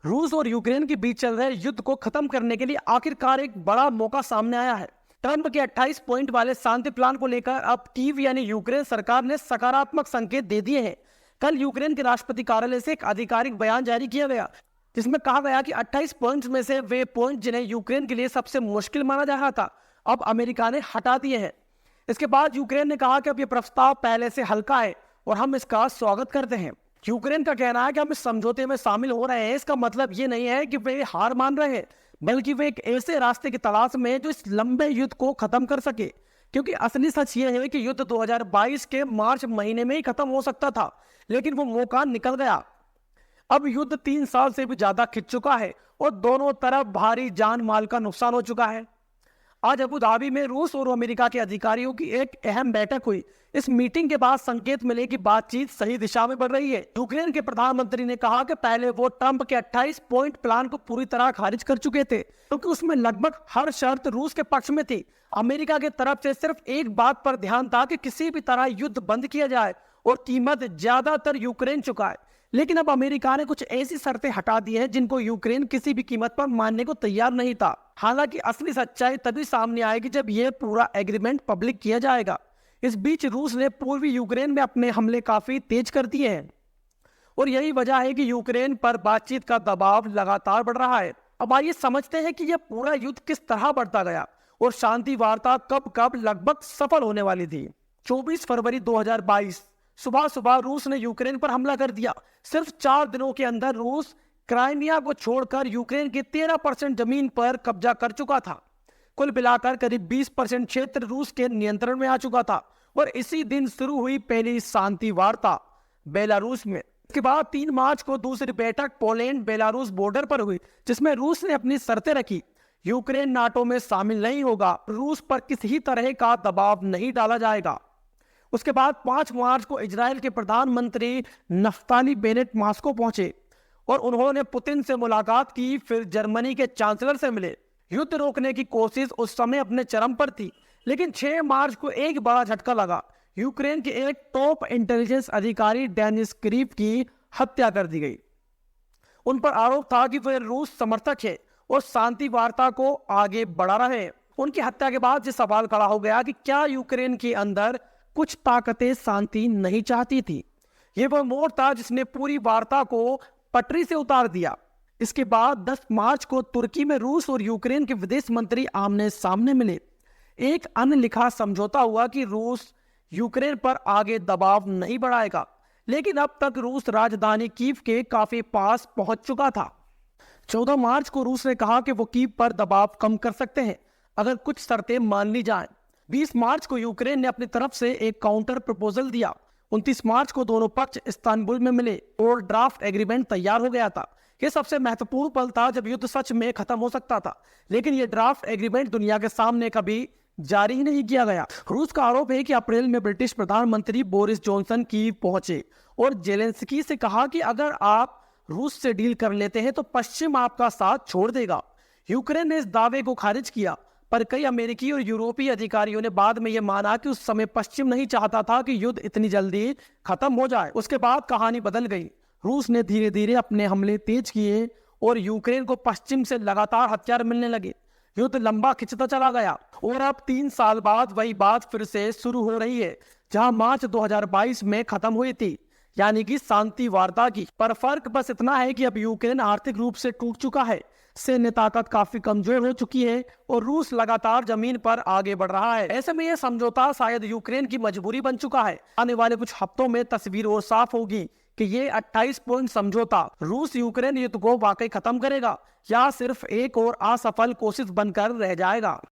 रूस और यूक्रेन के बीच चल रहे युद्ध को खत्म करने के लिए आखिरकार एक बड़ा मौका सामने आया है। ट्रंप के 28 पॉइंट वाले शांति प्लान को लेकर अब कीव यानी यूक्रेन सरकार ने सकारात्मक संकेत दे दिए हैं। कल यूक्रेन के राष्ट्रपति कार्यालय से एक आधिकारिक बयान जारी किया गया, जिसमें कहा गया कि 28 पॉइंट्स में से वे पॉइंट जिन्हें यूक्रेन के लिए सबसे मुश्किल माना जा रहा था, अब अमेरिका ने हटा दिए हैं। इसके बाद यूक्रेन ने कहा कि अब यह प्रस्ताव पहले से हल्का है और हम इसका स्वागत करते हैं। यूक्रेन का कहना है कि हम इस समझौते में शामिल हो रहे हैं, इसका मतलब ये नहीं है कि वे हार मान रहे हैं, बल्कि वे एक ऐसे रास्ते की तलाश में हैं जो इस लंबे युद्ध को खत्म कर सके। क्योंकि असली सच ये है कि युद्ध 2022 के मार्च महीने में ही खत्म हो सकता था, लेकिन वो मौका निकल गया। अब युद्ध 3 साल से भी ज्यादा खिंच चुका है और दोनों तरफ भारी जान माल का नुकसान हो चुका है। आज अबू धाबी में रूस और अमेरिका के अधिकारियों की एक अहम बैठक हुई। इस मीटिंग के बाद संकेत मिले कि बातचीत सही दिशा में बढ़ रही है। यूक्रेन के प्रधानमंत्री ने कहा कि पहले वो ट्रंप के 28 पॉइंट प्लान को पूरी तरह खारिज कर चुके थे, क्योंकि उसमें लगभग हर शर्त रूस के पक्ष में थी। अमेरिका की तरफ से सिर्फ एक बात पर ध्यान था कि किसी भी तरह युद्ध बंद किया जाए और कीमत ज्यादातर यूक्रेन चुकाए। लेकिन अब अमेरिका ने कुछ ऐसी शर्तें हटा दी हैं जिनको यूक्रेन किसी भी कीमत पर मानने को तैयार नहीं था। हालांकि असली सच्चाई तभी सामने आएगी जब यह पूरा एग्रीमेंट पब्लिक किया जाएगा। इस बीच रूस ने पूर्वी यूक्रेन में अपने हमले काफी तेज कर दिए हैं और यही वजह है कि यूक्रेन पर बातचीत का दबाव लगातार बढ़ रहा है। अब आइए समझते हैं कि यह पूरा युद्ध किस तरह बढ़ता गया और शांति वार्ता कब कब लगभग सफल होने वाली थी। 24 फरवरी 2022 सुबह सुबह रूस ने यूक्रेन पर हमला कर दिया। सिर्फ 4 दिनों के अंदर रूस क्राइमिया को छोड़कर यूक्रेन की 13% जमीन पर कब्जा कर चुका था। कुल मिलाकर करीब 20% क्षेत्र रूस के नियंत्रण में आ चुका था और इसी दिन शुरू हुई पहली शांति वार्ता बेलारूस में। इसके बाद 3 मार्च को दूसरी बैठक पोलैंड बेलारूस बॉर्डर पर हुई, जिसमें रूस ने अपनी शर्तें रखी। यूक्रेन नाटो में शामिल नहीं होगा, रूस पर किसी तरह का दबाव नहीं डाला जाएगा। उसके बाद 5 मार्च को इजराइल के प्रधानमंत्री नफ्ताली बेनेट मॉस्को पहुंचे और उन्होंने पुतिन से मुलाकात की। फिर जर्मनी के चांसलर से मिले। युद्ध रोकने की कोशिश उस समय अपने चरम पर थी, लेकिन 6 मार्च को एक बड़ा झटका लगा। यूक्रेन के एक टॉप इंटेलिजेंस अधिकारी डेनिस क्रीव की हत्या कर दी गई। उन पर आरोप था कि वे रूस समर्थक है और शांति वार्ता को आगे बढ़ा रहे हैं। उनकी हत्या के बाद ये सवाल खड़ा हो गया कि क्या यूक्रेन के अंदर कुछ ताकतें शांति नहीं चाहती थी। यह वह मोड़ था जिसने पूरी वार्ता को पटरी से उतार दिया। इसके बाद 10 मार्च को तुर्की में रूस और यूक्रेन के विदेश मंत्री आमने सामने मिले। एक अनलिखा समझौता हुआ कि रूस यूक्रेन पर आगे दबाव नहीं बढ़ाएगा, लेकिन अब तक रूस राजधानी कीव के काफी पास पहुंच चुका था। 14 मार्च को रूस ने कहा कि वो कीव पर दबाव कम कर सकते हैं अगर कुछ शर्तें मान ली जाएं। 20 मार्च को यूक्रेन ने अपनी तरफ से एक काउंटर प्रपोजल दिया। 29 मार्च को दोनों पक्ष इस्तांबुल में मिले और ड्राफ्ट एग्रीमेंट तैयार हो गया था। यह सबसे महत्वपूर्ण पल था जब युद्ध सच में खत्म हो सकता था, लेकिन यह ड्राफ्ट एग्रीमेंट दुनिया के सामने कभी जारी ही नहीं किया गया। रूस का आरोप है कि अप्रैल में ब्रिटिश प्रधानमंत्री बोरिस जॉनसन कीव पहुंचे और जेलेंस्की से कहा कि अगर आप रूस से डील कर लेते हैं तो पश्चिम आपका साथ छोड़ देगा। यूक्रेन ने इस दावे को खारिज किया, पर कई अमेरिकी और यूरोपीय अधिकारियों ने बाद में यह माना कि उस समय पश्चिम नहीं चाहता था कि युद्ध इतनी जल्दी खत्म हो जाए। उसके बाद कहानी बदल गई। रूस ने धीरे धीरे अपने हमले तेज किए और यूक्रेन को पश्चिम से लगातार हथियार मिलने लगे। युद्ध लंबा खिंचता चला गया और अब 3 साल बाद वही बात फिर से शुरू हो रही है, जहां मार्च 2022 में खत्म हुई थी, यानी कि शांति वार्ता की। पर फर्क बस इतना है कि अब यूक्रेन आर्थिक रूप से टूट चुका है, सैन्य ताकत काफी कमजोर हो चुकी है और रूस लगातार जमीन पर आगे बढ़ रहा है। ऐसे में यह समझौता शायद यूक्रेन की मजबूरी बन चुका है। आने वाले कुछ हफ्तों में तस्वीर और साफ होगी कि ये 28 पॉइंट समझौता रूस यूक्रेन युद्ध को वाकई खत्म करेगा या सिर्फ एक और असफल कोशिश बनकर रह जाएगा।